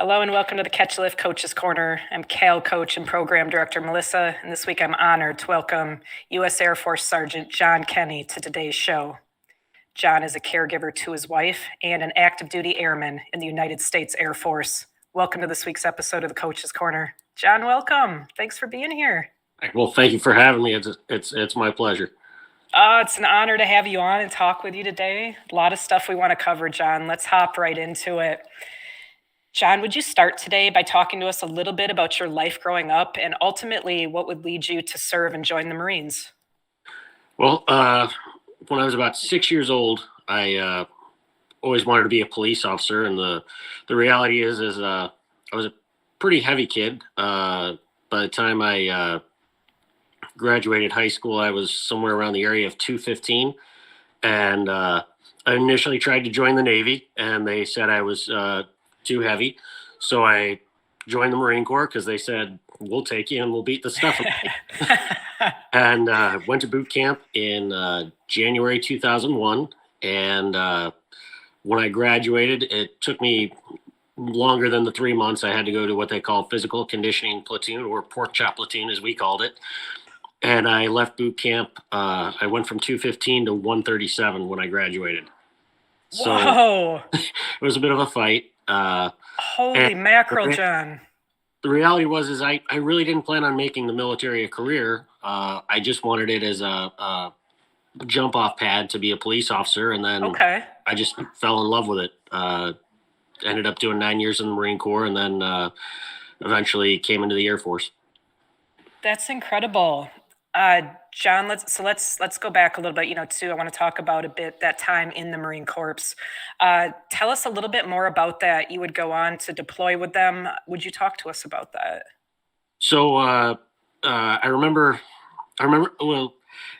Hello and welcome to the Catch Lift Coaches Corner. I'm CAL coach and program director Melissa, and this week I'm honored to welcome U.S. Air Force Sergeant John Kenney to today's show. John is a caregiver to his wife and an active duty airman in the United States Air Force. Welcome to this week's episode of the Coaches Corner. John, welcome. Thanks for being here. Well, thank you for having me. It's my pleasure. It's an honor to have you on and talk with you today. A lot of stuff we want to cover, John. Let's hop right into it. John, would you start today by talking to us a little bit about your life growing up and ultimately what would lead you to serve and join the Marines? Well, when I was about 6 years old, I always wanted to be a police officer, and the reality is I was a pretty heavy kid. By the time I graduated high school, I was somewhere around the area of 215, and I initially tried to join the Navy, and they said I was too heavy. So I joined the Marine Corps because they said, we'll take you and we'll beat the stuff out of you. And went to boot camp in January 2001. And when I graduated, it took me longer than the 3 months. I had to go to what they call physical conditioning platoon, or pork chop platoon as we called it. And I left boot camp. I went from 215 to 137 when I graduated. So Whoa! It was a bit of a fight. Holy mackerel, John. The reality was I really didn't plan on making the military a career. I just wanted it as a jump off pad to be a police officer. And then I just fell in love with it. Ended up doing 9 years in the Marine Corps, and then eventually came into the Air Force. That's incredible. John, let's go back a little bit, too. I want to talk about a bit that time in the Marine Corps. Tell us a little bit more about that. You would go on to deploy with them. Would you talk to us about that? So I remember, well,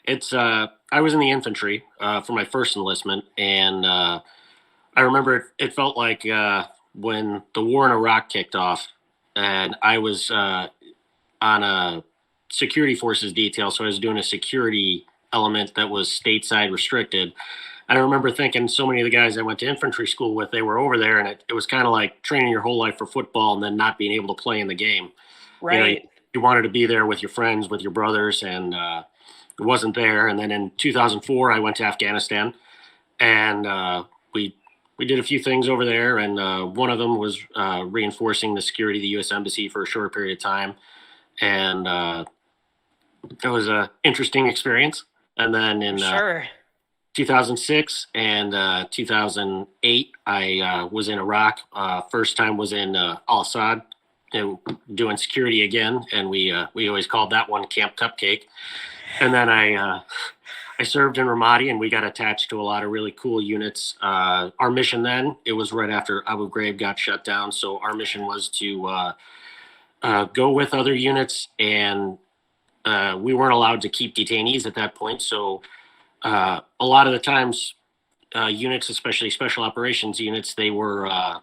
I was in the infantry for my first enlistment, and I remember it felt like when the war in Iraq kicked off, and I was on a security forces detail. So I was doing a security element that was stateside restricted. And I remember thinking so many of the guys I went to infantry school with, they were over there, and it was kind of like training your whole life for football and then not being able to play in the game. Right. You wanted to be there with your friends, with your brothers, and it wasn't there. And then in 2004, I went to Afghanistan, and we did a few things over there. And one of them was reinforcing the security of the U.S. Embassy for a short period of time. And it was an interesting experience. And then in 2006 and 2008, I was in Iraq. First time was in Al-Assad, doing security again. And we always called that one Camp Cupcake. And then I served in Ramadi, and we got attached to a lot of really cool units. Our mission then, it was right after Abu Ghraib got shut down. So our mission was to go with other units, and we weren't allowed to keep detainees at that point. So a lot of the times, units, especially special operations units, they were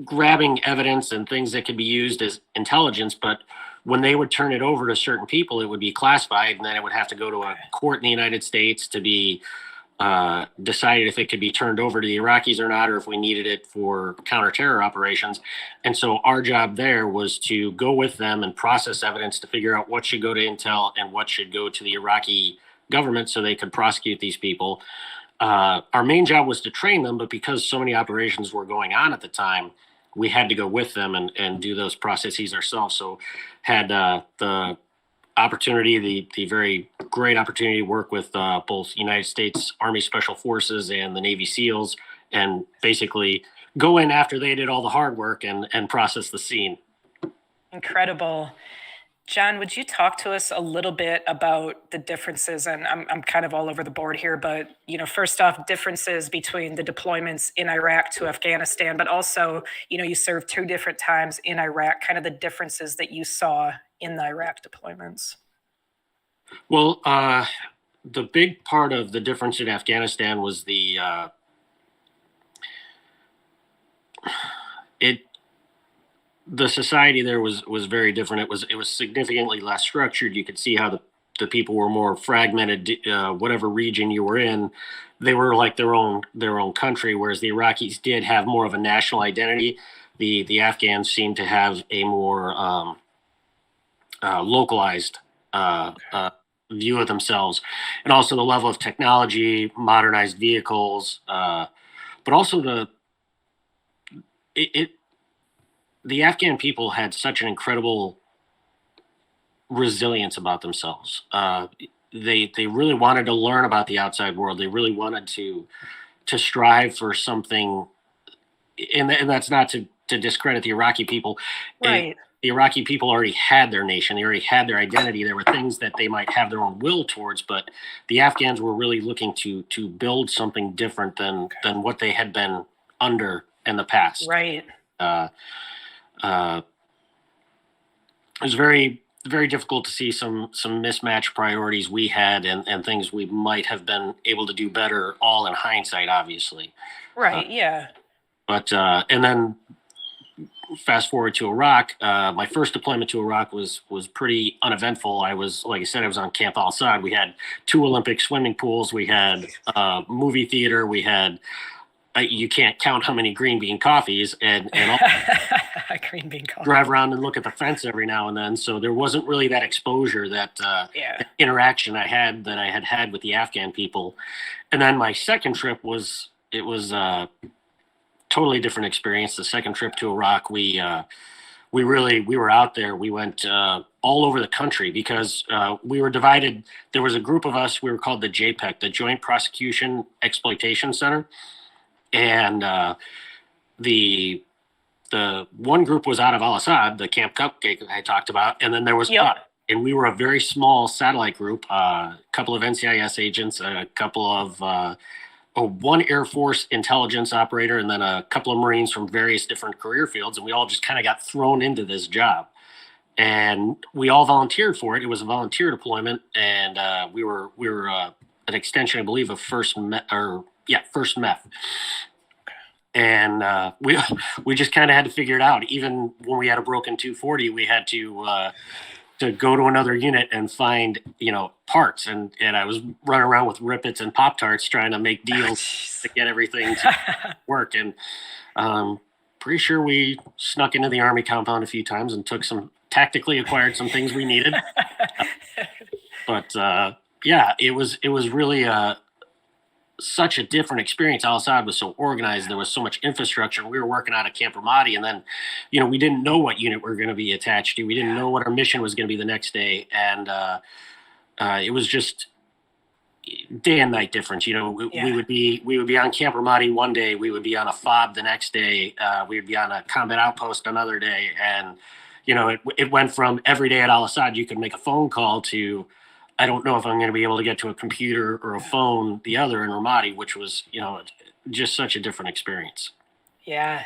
grabbing evidence and things that could be used as intelligence. But when they would turn it over to certain people, it would be classified, and then it would have to go to a court in the United States to be decided if it could be turned over to the Iraqis or not, or if we needed it for counter-terror operations. And so our job there was to go with them and process evidence to figure out what should go to intel and what should go to the Iraqi government so they could prosecute these people. Our main job was to train them, but because so many operations were going on at the time, we had to go with them and do those processes ourselves. So had the opportunity, the very great opportunity to work with both United States Army Special Forces and the Navy SEALs, and basically go in after they did all the hard work and process the scene. Incredible. John, would you talk to us a little bit about the differences? And I'm kind of all over the board here, but first off, differences between the deployments in Iraq to Afghanistan, but also, you served 2 different times in Iraq, kind of the differences that you saw in the Iraq deployments. Well, the big part of the difference in Afghanistan was the society there was very different. It was significantly less structured. You could see how the people were more fragmented. Whatever region you were in, they were like their own country, whereas the Iraqis did have more of a national identity. The Afghans seemed to have a more localized view of themselves, and also the level of technology, modernized vehicles, but also it, it the Afghan people had such an incredible resilience about themselves. They really wanted to learn about the outside world. They really wanted to strive for something, and that's not to discredit the Iraqi people. Right. The Iraqi people already had their nation. They already had their identity. There were things that they might have their own will towards, but the Afghans were really looking to build something different than what they had been under in the past. Right. Uh, uh, it was very difficult to see some mismatched priorities we had and things we might have been able to do better, all in hindsight, obviously. Right. Yeah. But and then fast forward to Iraq. My first deployment to Iraq was pretty uneventful. I was, like I said, I was on Camp Al Assad. We had 2 Olympic swimming pools. We had a movie theater. We had you can't count how many green bean coffees and all. Green bean coffee. Drive around and look at the fence every now and then. So there wasn't really that exposure, that Yeah. interaction I had with the Afghan people. And then my second trip was totally different experience. The second trip to Iraq, we were out there. We went all over the country because we were divided. There was a group of us. We were called the JPEC, the Joint Prosecution Exploitation Center, and the one group was out of Al Assad, the Camp Cupcake I talked about, and then there was us. And we were a very small satellite group, a couple of NCIS agents, a couple of one Air Force intelligence operator, and then a couple of Marines from various different career fields, and we all just kind of got thrown into this job. And we all volunteered for it. It was a volunteer deployment, and we were an extension, I believe, of First MEF. And we just kind of had to figure it out. Even when we had a broken 240, we had to go to another unit and find, parts. And I was running around with Rippets and Pop-Tarts trying to make deals to get everything to work. And pretty sure we snuck into the Army compound a few times and tactically acquired some things we needed. But yeah, it was really such a different experience. Al Assad was so organized. There was so much infrastructure. We were working out of Camp Ramadi, and then, we didn't know what unit we were going to be attached to. We didn't know what our mission was going to be the next day. And it was just day and night difference. We would be on Camp Ramadi one day. We would be on a FOB the next day. We would be on a combat outpost another day. And, it went from every day at Al Assad, you could make a phone call, to, I don't know if I'm going to be able to get to a computer or a phone the other in Ramadi, which was, just such a different experience. Yeah.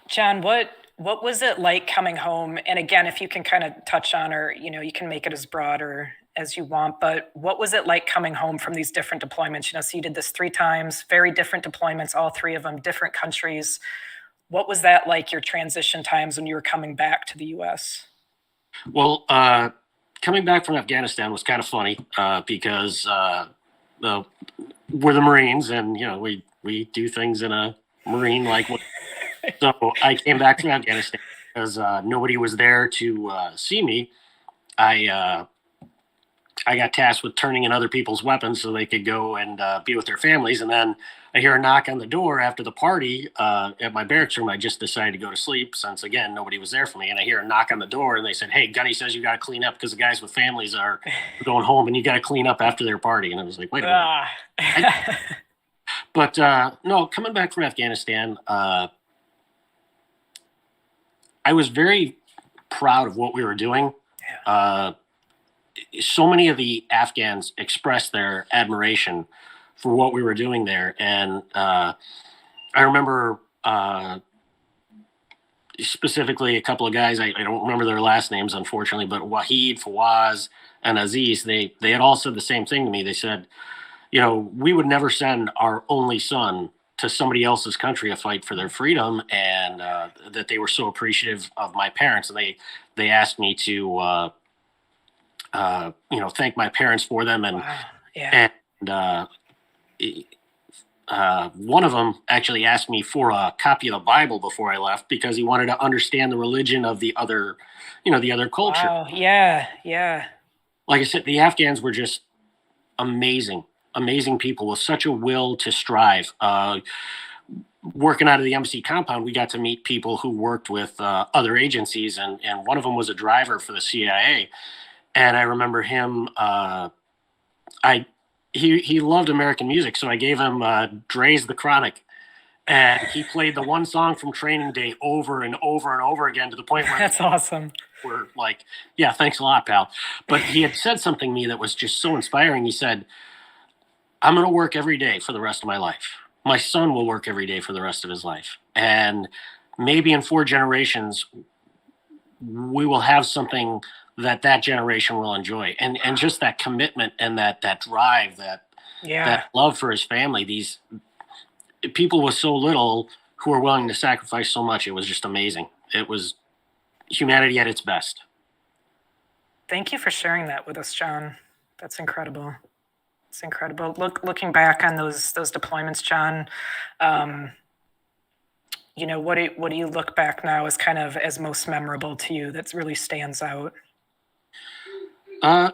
John, what was it like coming home? And again, if you can kind of touch on, or, you can make it as broad or as you want, but what was it like coming home from these different deployments? So you did this 3 times, very different deployments, all 3 of them, different countries. What was that like, your transition times when you were coming back to the U.S.? Well, coming back from Afghanistan was kind of funny because we're the Marines, and we do things in a Marine-like way. So I came back from Afghanistan because nobody was there to see me. I got tasked with turning in other people's weapons so they could go and be with their families. And then I hear a knock on the door after the party at my barracks room. I just decided to go to sleep since, again, nobody was there for me. And I hear a knock on the door, and they said, "Hey, Gunny says you got to clean up because the guys with families are going home, and you got to clean up after their party." And I was like, wait a minute. But no, coming back from Afghanistan, I was very proud of what we were doing. So many of the Afghans expressed their admiration for what we were doing there. And I remember specifically a couple of guys, I don't remember their last names, unfortunately, but Wahid, Fawaz, and Aziz, they had all said the same thing to me. They said, we would never send our only son to somebody else's country to fight for their freedom, and that they were so appreciative of my parents. And they asked me to thank my parents for them. And, wow. Yeah. and one of them actually asked me for a copy of the Bible before I left because he wanted to understand the religion of the other, the other culture. Wow. Yeah. Yeah. Like I said, the Afghans were just amazing, amazing people with such a will to strive. Working out of the embassy compound, we got to meet people who worked with other agencies, and one of them was a driver for the CIA. And I remember him. He loved American music, so I gave him Dre's "The Chronic," and he played the one song from Training Day over and over and over again to the point where That's awesome. we're like, "Yeah, thanks a lot, pal." But he had said something to me that was just so inspiring. He said, "I'm going to work every day for the rest of my life. My son will work every day for the rest of his life, and maybe in 4 generations, we will have something that generation will enjoy." And just that commitment and that drive, that love for his family, these people with so little who are willing to sacrifice so much, it was just amazing. It was humanity at its best. Thank you for sharing that with us, John. That's incredible. It's incredible. Looking back on those deployments, John, what do you look back now as kind of as most memorable to you that really stands out? Uh,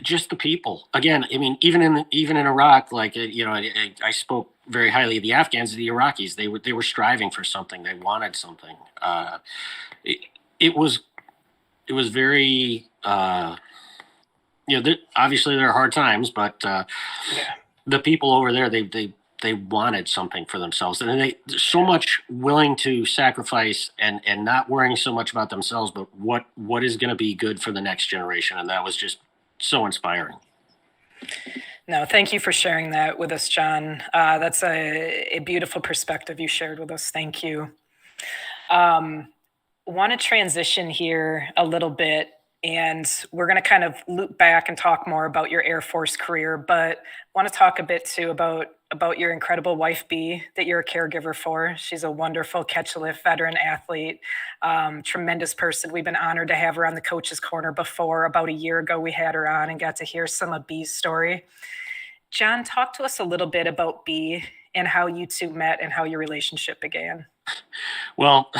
just the people. Again, I mean, even in Iraq, like I spoke very highly of the Afghans, the Iraqis. They were striving for something. They wanted something. It, it was very. Obviously there are hard times, but Yeah. the people over there, they wanted something for themselves, and they so much willing to sacrifice and not worrying so much about themselves, but what is going to be good for the next generation, and that was just so inspiring. No, thank you for sharing that with us, John. That's a beautiful perspective you shared with us. Thank you. Want to transition here a little bit, and we're going to kind of loop back and talk more about your Air Force career, but want to talk a bit too about your incredible wife, Bee, that you're a caregiver for. She's a wonderful catch a lift veteran athlete, tremendous person. We've been honored to have her on the Coach's Corner before. About a year ago, we had her on and got to hear some of Bee's story. John, talk to us a little bit about Bee and how you two met and how your relationship began. Well,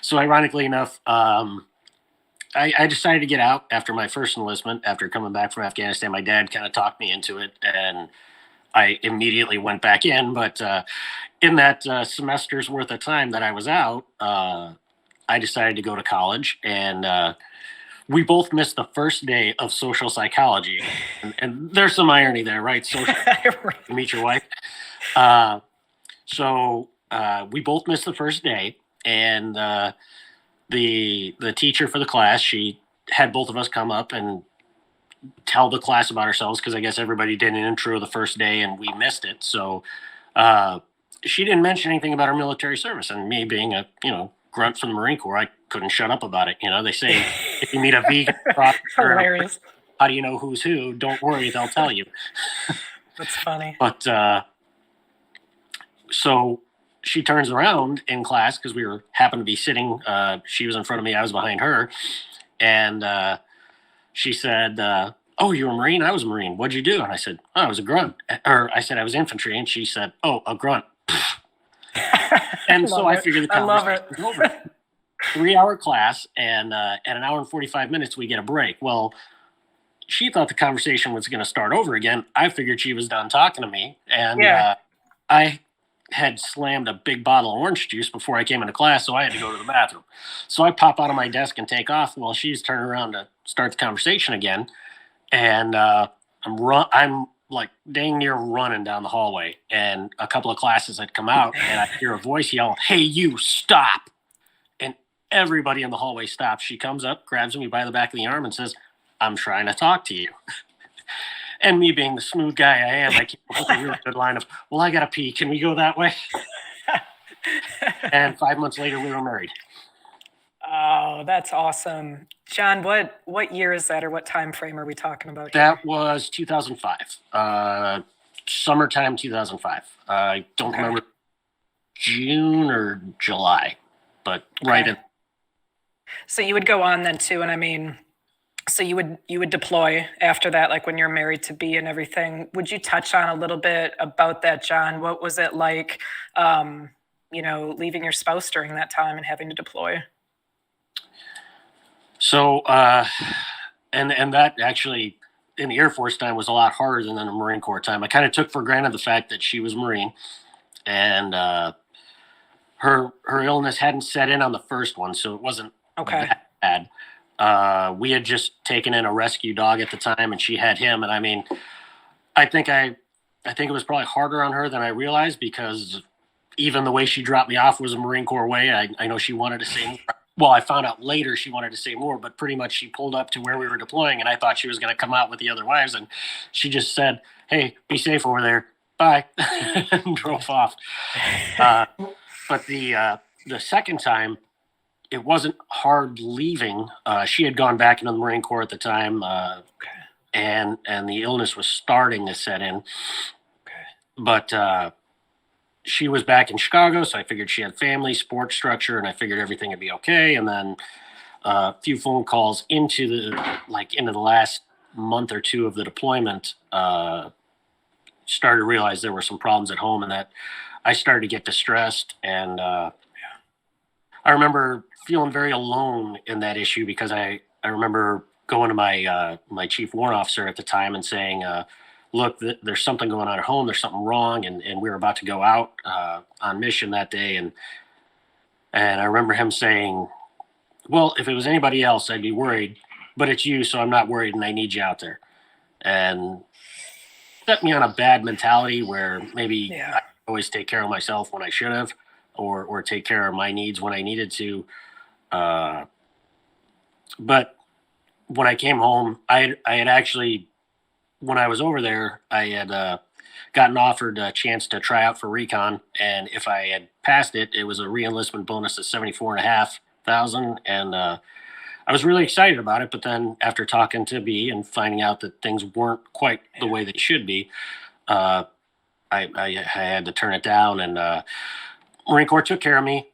so ironically enough, I decided to get out after my first enlistment. After coming back from Afghanistan, my dad kind of talked me into it, and I immediately went back in. But in that semester's worth of time that I was out, I decided to go to college, and we both missed the first day of social psychology. And there's some irony there, right? Social to meet your wife. So we both missed the first day, and the teacher for the class, she had both of us come up and tell the class about ourselves, because I guess everybody did an intro the first day and we missed it. So she didn't mention anything about our military service, and me being a grunt from the Marine Corps, I couldn't shut up about it. They say if you meet a vegan, Hilarious. how do you know who's who? Don't worry, they'll tell you. That's funny. But so she turns around in class, because we happened to be sitting. She was in front of me, I was behind her, and she said, "Oh, you're a Marine? I was a Marine. What'd you do?" And I said, "Oh, I was a grunt." Or I said I was infantry, and she said, "Oh, a grunt." And so I figured the conversation was over. 3-hour class, and at an hour and 45 minutes, we get a break. Well, she thought the conversation was going to start over again. I figured she was done talking to me, and I had slammed a big bottle of orange juice before I came into class, so I had to go to the bathroom. So I pop out of my desk and take off while she's turning around to start the conversation again, and I'm like dang near running down the hallway, and a couple of classes had come out, and I hear a voice yell, "Hey, you, stop!" And everybody in the hallway stops. She comes up, grabs me by the back of the arm, and says, "I'm trying to talk to you." And me being the smooth guy I am, I came up with a really good line of, "Well, I gotta pee. Can we go that way?" And 5 months later, we were married. Oh, that's awesome. John, what year is that, or what time frame are we talking about here? That was 2005, summertime 2005. I don't remember June or July, but right in. So you would go on then too, and I mean, So you would deploy after that, like when you're married to be and everything. Would you touch on a little bit about that, John? What was it like, leaving your spouse during that time and having to deploy? So, and that actually in the Air Force time was a lot harder than in the Marine Corps time. I kind of took for granted the fact that she was Marine, and her illness hadn't set in on the first one, so it wasn't Okay. that bad. We had just taken in a rescue dog at the time, and she had him. And I mean, I think I, I think it was probably harder on her than I realized because even the way she dropped me off was a Marine Corps way. I know she wanted to say more. Well, I found out later she wanted to say more, but pretty much she pulled up to where we were deploying, and I thought she was going to come out with the other wives, and she just said, "Hey, be safe over there. Bye," and drove off. Uh, but the second time, it wasn't hard leaving. She had gone back into the Marine Corps at the time, Okay. and the illness was starting to set in. Okay. But she was back in Chicago, so I figured she had family, support structure, and I figured everything would be okay. And then a few phone calls into the last month or two of the deployment, started to realize there were some problems at home, and that I started to get distressed. And I remember feeling very alone in that issue because I remember going to my chief warrant officer at the time and saying, "Look, there's something going on at home. There's something wrong," and we were about to go out on mission that day, and I remember him saying, "Well, if it was anybody else, I'd be worried, but it's you, so I'm not worried, and I need you out there." And set me on a bad mentality where maybe Yeah. I always take care of myself when I should have, or take care of my needs when I needed to. Uh, but when I came home, I had actually, when I was over there, I had gotten offered a chance to try out for recon, and if I had passed it, it was a reenlistment bonus of 74,500, and I was really excited about it. But then after talking to B and finding out that things weren't quite the way they should be, uh, I had to turn it down, and Marine Corps took care of me.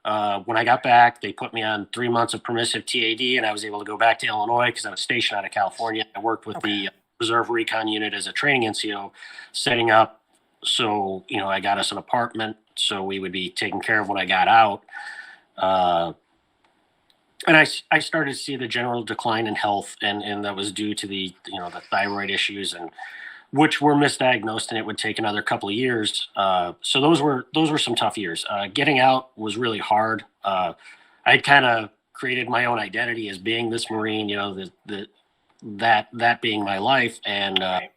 When I got back, they put me on 3 months of permissive TAD, and I was able to go back to Illinois because I was stationed out of California. I worked with Okay. the Reserve Recon Unit as a training NCO, setting up. So, I got us an apartment so we would be taken care of when I got out. Uh, and I started to see the general decline in health, and that was due to the thyroid issues, and which were misdiagnosed, and it would take another couple of years. So those were some tough years. Getting out was really hard. I kind of created my own identity as being this Marine, that being my life, and Right.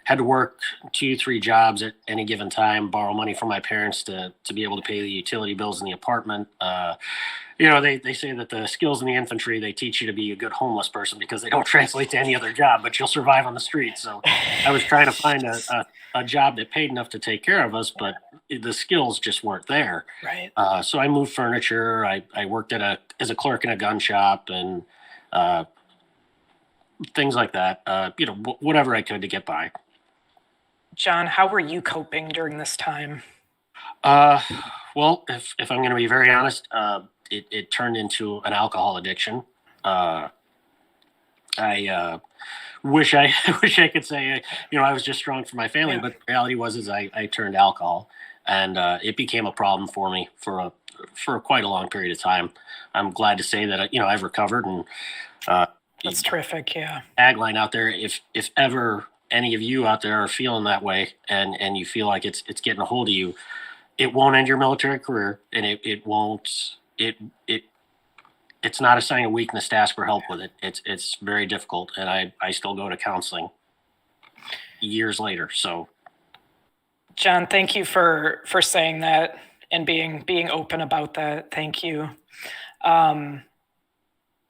had to work 2, 3 jobs at any given time, borrow money from my parents to be able to pay the utility bills in the apartment. They say that the skills in the infantry, they teach you to be a good homeless person because they don't translate to any other job, but you'll survive on the streets. So I was trying to find a job that paid enough to take care of us, but the skills just weren't there. Right. So I moved furniture. I worked as a clerk in a gun shop, and uh, things like that. Whatever I could to get by. John, how were you coping during this time? Uh, well, if I'm going to be very honest, it turned into an alcohol addiction. Uh, I wish I wish I could say I was just strong for my family, Yeah. but the reality was is I turned to alcohol, and it became a problem for me for quite a long period of time. I'm glad to say that I've recovered, and uh, That's terrific. Yeah. tagline out there: if ever any of you out there are feeling that way, and you feel like it's getting a hold of you, it won't end your military career, and it won't it it's not a sign of weakness to ask for help with it. It's very difficult, and I still go to counseling years later. So John, thank you for saying that and being open about that. Thank you. Um,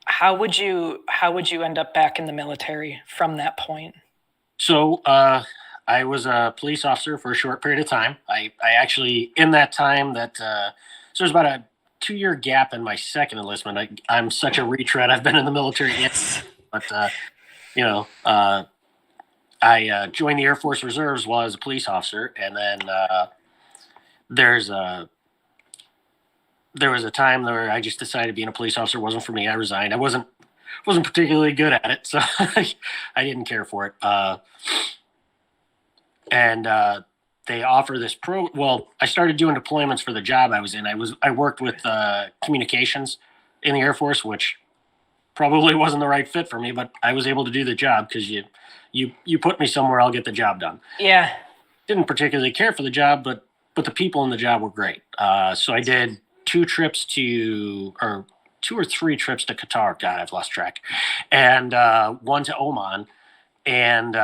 how would you end up back in the military from that point? so I was a police officer for a short period of time. I actually in that time that so there's about a 2 year gap in my second enlistment. I'm such a retread. I've been in the military, but you know. I joined the Air Force Reserves while I was a police officer, and then there's a there was a time where I just decided being a police officer wasn't for me. I resigned. I wasn't wasn't particularly good at it, so I didn't care for it. And they offer this Well, I started doing deployments for the job I was in. I worked with communications in the Air Force, which probably wasn't the right fit for me, but I was able to do the job because you put me somewhere, I'll get the job done. Yeah. Didn't particularly care for the job, but the people in the job were great. So I did two or three trips to Qatar. God, I've lost track, and one to Oman. And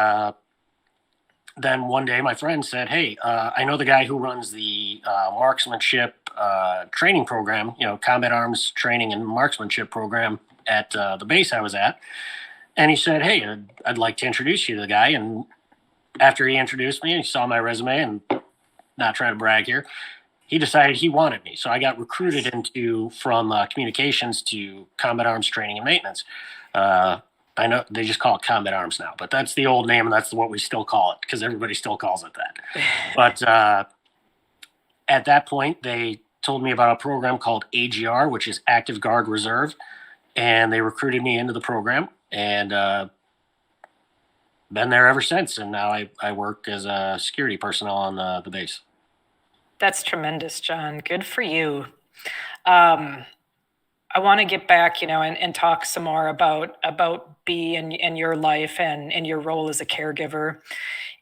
then one day, my friend said, "Hey, I know the guy who runs the marksmanship training program. Combat arms training and marksmanship program at the base I was at." And he said, "Hey, I'd like to introduce you to the guy." And after he introduced me and he saw my resume, and not trying to brag here, he decided he wanted me. So I got recruited from communications to combat arms training and maintenance. I know they just call it combat arms now, but that's the old name, and that's what we still call it because everybody still calls it that. But at that point, they told me about a program called AGR, which is Active Guard Reserve, and they recruited me into the program, and been there ever since. And now I work as a security personnel on the base. That's tremendous, John. Good for you. I want to get back, and talk some more about B and your life and your role as a caregiver.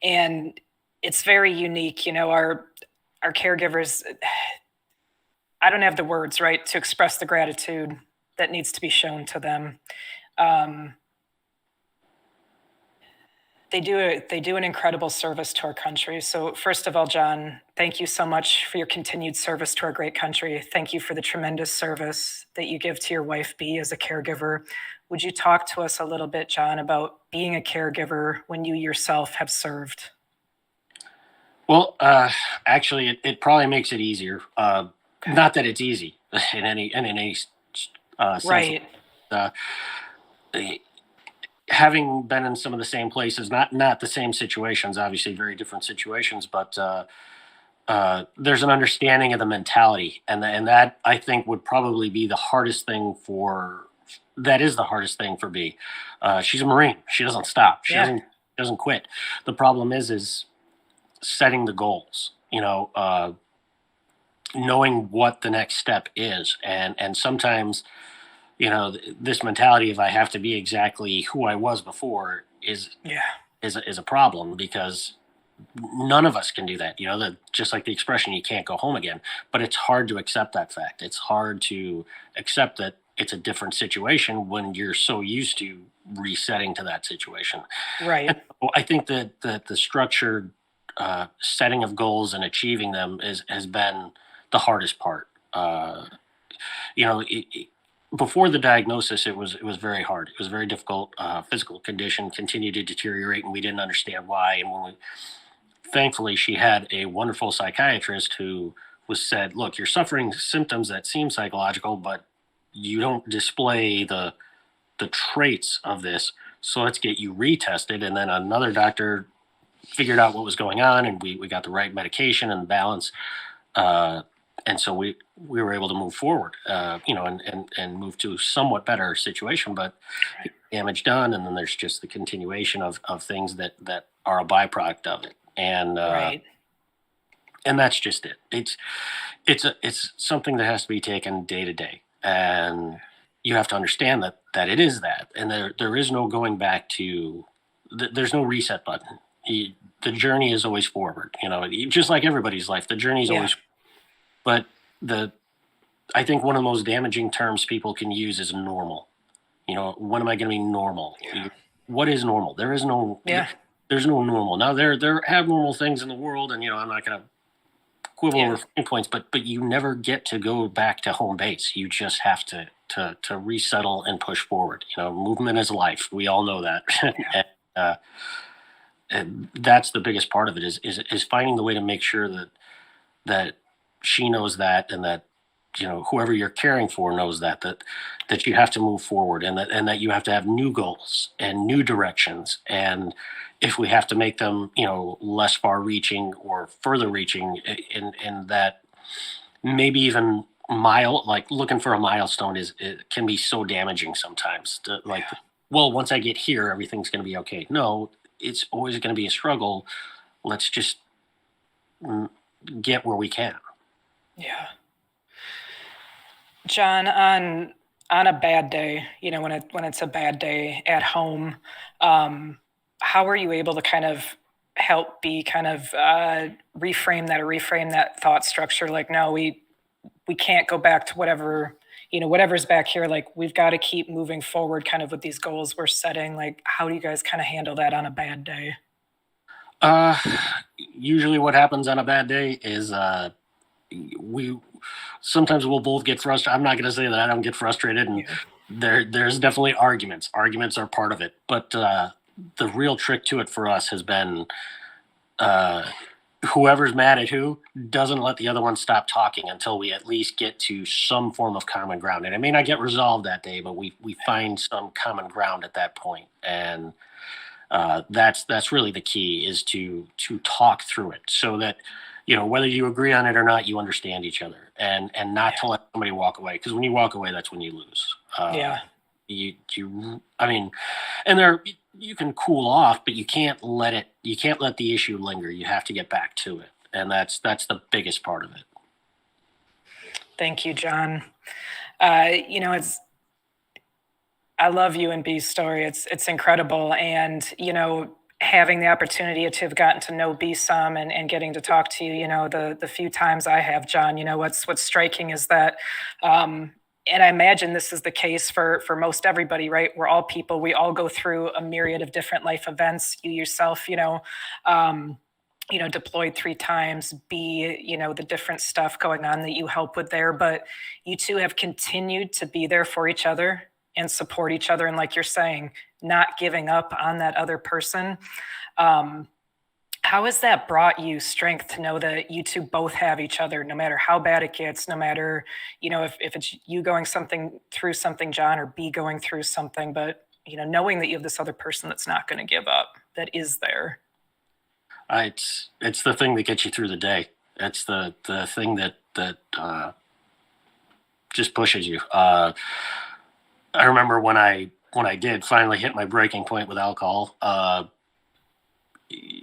And it's very unique. Our caregivers, I don't have the words, right, to express the gratitude that needs to be shown to them. They do an incredible service to our country. So first of all, John, thank you so much for your continued service to our great country. Thank you for the tremendous service that you give to your wife, Bea, as a caregiver. Would you talk to us a little bit, John, about being a caregiver when you yourself have served? Well, actually, it probably makes it easier. Not that it's easy in any sense. Right. Having been in some of the same places, not the same situations, obviously very different situations, but there's an understanding of the mentality, and that I think would probably be the hardest thing that is the hardest thing for B. She's a Marine. She doesn't stop. She doesn't quit. The problem is setting the goals. Knowing what the next step is, and sometimes this mentality of I have to be exactly who I was before is a problem, because none of us can do that. Just like the expression, you can't go home again. But it's hard to accept that fact. It's hard to accept that it's a different situation when you're so used to resetting to that situation. Right. And I think that the structured setting of goals and achieving them has been the hardest part. Before the diagnosis, it was very hard. It was very difficult. Physical condition continued to deteriorate, and we didn't understand why. And thankfully, she had a wonderful psychiatrist who said, "Look, you're suffering symptoms that seem psychological, but you don't display the traits of this. So let's get you retested." And then another doctor figured out what was going on, and we got the right medication and balance. And so we were able to move forward, and move to a somewhat better situation, but damage done. And then there's just the continuation of things that are a byproduct of it. And, and that's just it. It's something that has to be taken day to day. And you have to understand that it is that, and there is no going back to, there's no reset button. The journey is always forward, just like everybody's life, the journey is always. But I think one of the most damaging terms people can use is normal. When am I going to be normal? Yeah. What is normal? There is no. Yeah. There's no normal. Now there are abnormal things in the world, and I'm not going to quibble over points, but you never get to go back to home base. You just have to resettle and push forward. Movement is life. We all know that. Yeah. And that's the biggest part of it is finding the way to make sure that she knows that, and that whoever you're caring for knows that you have to move forward, and that you have to have new goals and new directions, and if we have to make them less far reaching or further reaching, in that maybe even like looking for a milestone it can be so damaging sometimes. Like, Yeah. well, once I get here, everything's going to be okay. No, it's always going to be a struggle. Let's just mm, get where we can. Yeah. John, on a bad day, when it's a bad day at home, how are you able to kind of help be kind of reframe that thought structure? Like, no, we can't go back to whatever's back here. Like, we've got to keep moving forward, kind of with these goals we're setting. Like, how do you guys kind of handle that on a bad day? Uh, Usually, what happens on a bad day is we sometimes we'll both get frustrated. I'm not going to say that I don't get frustrated, and Yeah. there's definitely arguments. Arguments are part of it, but the real trick to it for us has been uh, whoever's mad at who doesn't let the other one stop talking until we at least get to some form of common ground. And it may not get resolved that day, but we find some common ground at that point, and that's really the key, is to talk through it, so that whether you agree on it or not, you understand each other, and not to let somebody walk away, because when you walk away, that's when you lose. Yeah. You I mean, and there you can cool off, but you can't let the issue linger. You have to get back to it, and that's the biggest part of it. Thank you, John. It's I love you and B's story. It's incredible, and having the opportunity to have gotten to know B some, and getting to talk to you, the few times I have, John. What's striking is that, and I imagine this is the case for most everybody, right? We're all people. We all go through a myriad of different life events. You yourself, deployed 3 times. B, the different stuff going on that you help with there, but you two have continued to be there for each other and support each other. And like you're saying, not giving up on that other person. How has that brought you strength to know that you two both have each other, no matter how bad it gets, no matter, if it's you going through something, John, or B going through something, but, knowing that you have this other person that's not going to give up, that is there. It's the thing that gets you through the day. It's the thing that just pushes you. I remember when I did finally hit my breaking point with alcohol.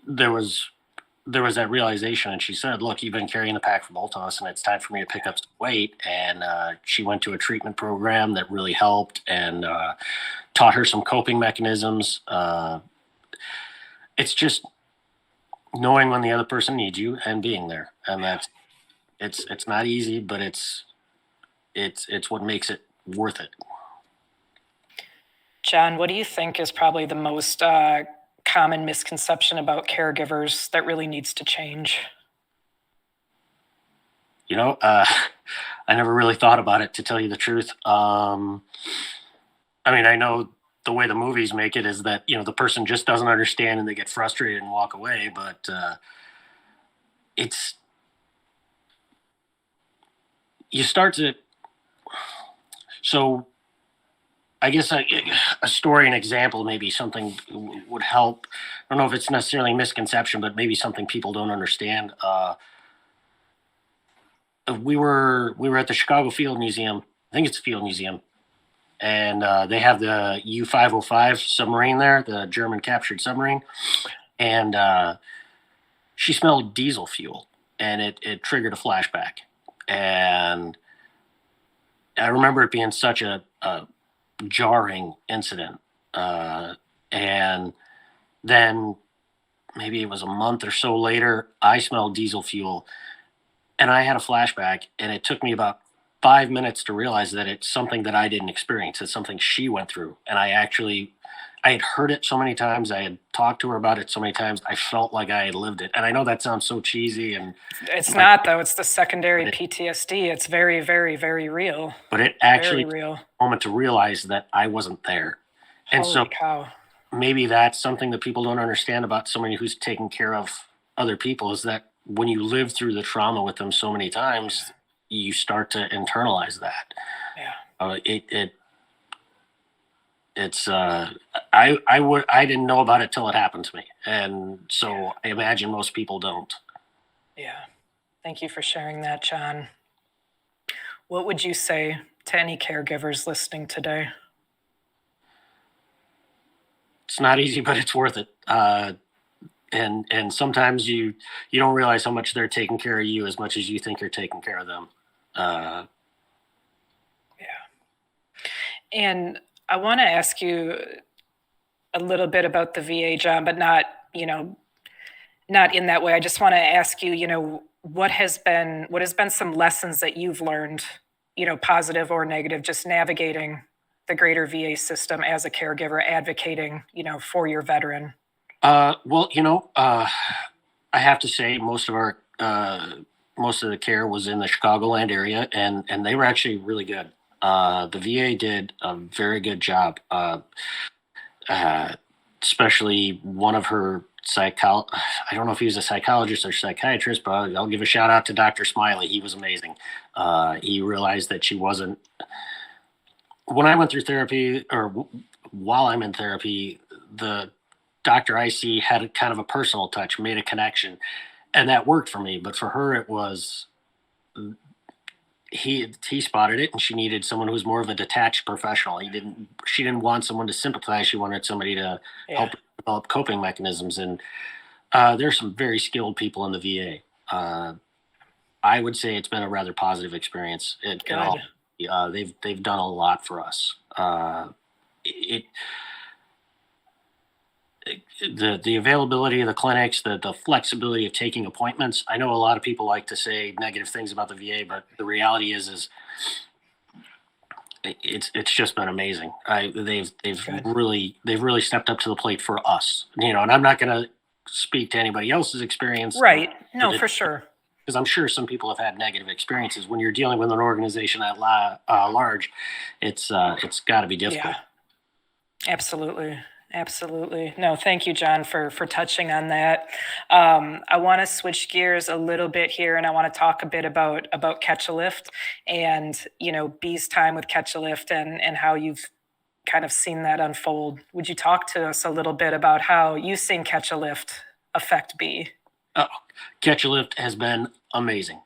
There was that realization, and she said, "Look, you've been carrying the pack for both of us, and it's time for me to pick up some weight." And she went to a treatment program that really helped, and taught her some coping mechanisms. It's just knowing when the other person needs you and being there, and that's it's not easy, but it's what makes it worth it. John, what do you think is probably the most common misconception about caregivers that really needs to change? You know, I never really thought about it, to tell you the truth. I mean, I know the way the movies make it is that the person just doesn't understand and they get frustrated and walk away, but it's you start to so I guess a story, an example, maybe something would help. I don't know if it's necessarily a misconception, but maybe something people don't understand. We were at the Chicago Field Museum. I think it's Field Museum, and they have the U-505 submarine there, the German captured submarine, and she smelled diesel fuel, and it triggered a flashback, and I remember it being such a jarring incident. And then maybe it was a month or so later, I smelled diesel fuel and I had a flashback. And it took me about 5 minutes to realize that it's something that I didn't experience. It's something she went through. And I had heard it so many times. I had talked to her about it so many times. I felt like I had lived it. And I know that sounds so cheesy, and It's not, though. It's the secondary PTSD. It's very, very, very real. but it Very actually took real. a moment to realize that I wasn't there. And so Holy cow. maybe that's something that people don't understand about somebody who's taking care of other people, is that when you live through the trauma with them so many times, you start to internalize that. Yeah. It's I didn't know about it till it happened to me, and so I imagine most people don't. Yeah. Thank you for sharing that, John. What would you say to any caregivers listening today? It's not easy, but it's worth it. And sometimes you don't realize how much they're taking care of you as much as you think you're taking care of them. Uh, And I want to ask you a little bit about the VA, John, but not, not in that way. I just want to ask you, what has been some lessons that you've learned, positive or negative, just navigating the greater VA system as a caregiver, advocating, for your veteran. well, I have to say most of the care was in the Chicagoland area, and they were actually really good. The VA did a very good job, uh, especially one of her I don't know if he was a psychologist or psychiatrist, but I'll give a shout out to Dr. Smiley. He was amazing. He realized that she wasn't. When I went through therapy, or while I'm in therapy, the doctor I see had a kind of a personal touch, made a connection, and that worked for me. But for her, it was he spotted it, and she needed someone who was more of a detached professional. She didn't want someone to sympathize. She wanted somebody to Yeah, help develop coping mechanisms. And there's some very skilled people in the VA. I would say it's been a rather positive experience. It all good. they've done a lot for us. It the availability of the clinics, the flexibility of taking appointments. I know a lot of people like to say negative things about the VA, but the reality is it's just been amazing. They've Good. really stepped up to the plate for us. And I'm not going to speak to anybody else's experience Right. with No, it, for sure. because I'm sure some people have had negative experiences. When you're dealing with an organization at large, it's got to be difficult. Yeah, absolutely. Absolutely. No, thank you, John, for touching on that. I want to switch gears a little bit here, and I want to talk a bit about Catch a Lift and Bee's time with Catch a Lift and how you've kind of seen that unfold. Would you talk to us a little bit about how you've seen Catch a Lift affect Bee? Oh, Catch a Lift has been amazing.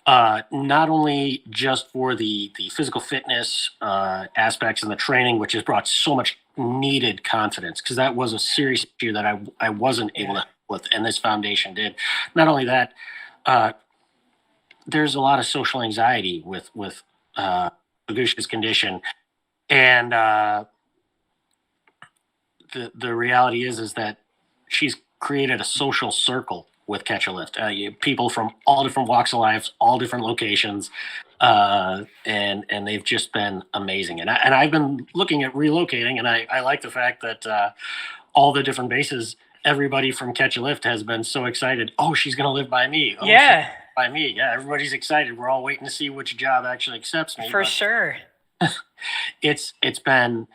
Not only just for the physical fitness aspects and the training, which has brought so much needed confidence, because that was a serious issue that I wasn't able Yeah. to help with, and this foundation did. Not only that, uh, there's a lot of social anxiety with Lagusha's condition, and the reality is that she's created a social circle with Catch a Lift. People from all different walks of life, all different locations, and they've just been amazing. And I've been looking at relocating, and I like the fact that all the different bases, everybody from Catch a Lift has been so excited. Oh, she's going to live by me. Oh, she's Yeah, by me. Yeah, everybody's excited. We're all waiting to see which job actually accepts me. for But sure. it's been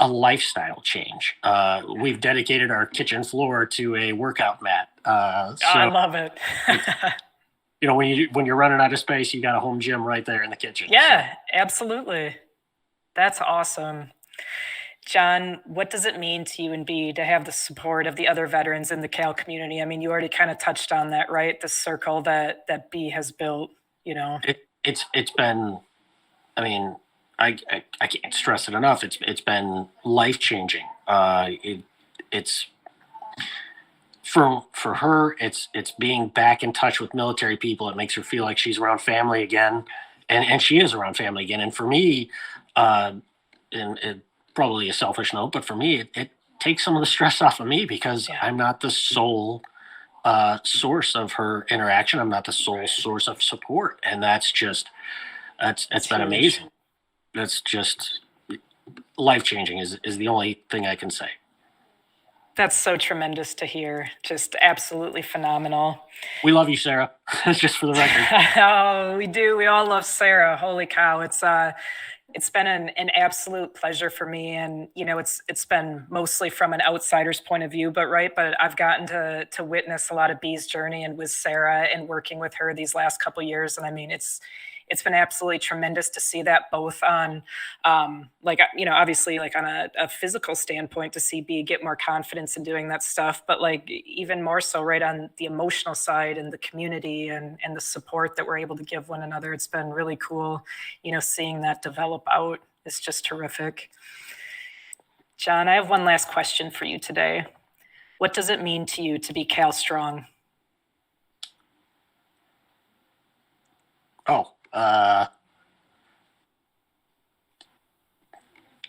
a lifestyle change. We've dedicated our kitchen floor to a workout mat. I So love it. when you're running out of space, you got a home gym right there in the kitchen. So Yeah, absolutely. That's awesome. John, what does it mean to you and B to have the support of the other veterans in the Cal community? I mean, you already kind of touched on that, right? The circle that B has built, you know. it's been. I mean, I can't stress it enough. It's been life changing. It's for her. It's being back in touch with military people. It makes her feel like she's around family again, and she is around family again. And for me, uh, and probably a selfish note, but for me, it takes some of the stress off of me, because Yeah, I'm not the sole source of her interaction. I'm not the sole source of support, and that's that's been huge. amazing. That's just life changing is the only thing I can say. That's so tremendous to hear. Just absolutely phenomenal. We love you, Sarah. Just for the record. Oh, we do. We all love Sarah. Holy cow. It's been an absolute pleasure for me. And it's been mostly from an outsider's point of view, but I've gotten to witness a lot of Bee's journey and with Sarah and working with her these last couple years. And I mean it's been absolutely tremendous to see that both on, obviously like on a physical standpoint to see B get more confidence in doing that stuff, but like even more so right on the emotional side and the community and the support that we're able to give one another. It's been really cool, seeing that develop out. It's just terrific. John, I have one last question for you today. What does it mean to you to be Cal Strong?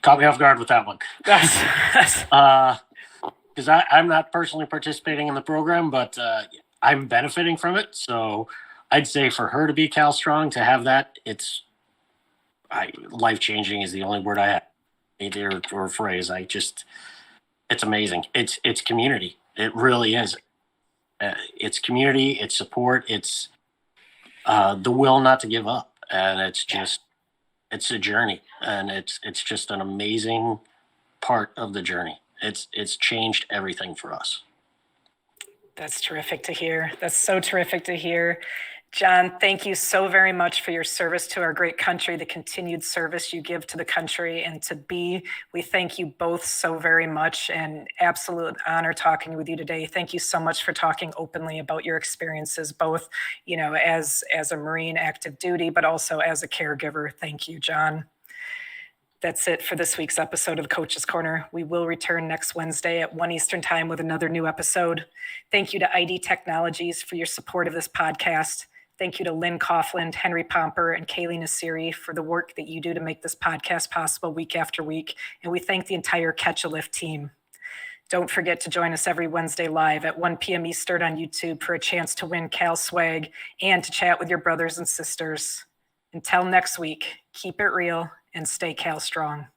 Caught me off guard with that one. Because I'm not personally participating in the program, but I'm benefiting from it. So I'd say for her to be Cal Strong, to have that, life-changing is the only word I have, either or phrase. It's amazing. It's community. It really is. It's community. It's support. It's the will not to give up, and it's a journey, and it's just an amazing part of the journey. It's changed everything for us. That's terrific to hear. That's so terrific to hear. John, thank you so very much for your service to our great country, the continued service you give to the country and to B. We thank you both so very much, and absolute honor talking with you today. Thank you so much for talking openly about your experiences, both, as a Marine active duty, but also as a caregiver. Thank you, John. That's it for this week's episode of Coach's Corner. We will return next Wednesday at 1 Eastern Time with another new episode. Thank you to ID Technologies for your support of this podcast. Thank you to Lynn Coughlin, Henry Pomper, and Kaylee Nasiri for the work that you do to make this podcast possible week after week. And we thank the entire Catch a Lift team. Don't forget to join us every Wednesday live at 1 p.m. Eastern on YouTube for a chance to win Cal swag and to chat with your brothers and sisters. Until next week, keep it real and stay Cal strong.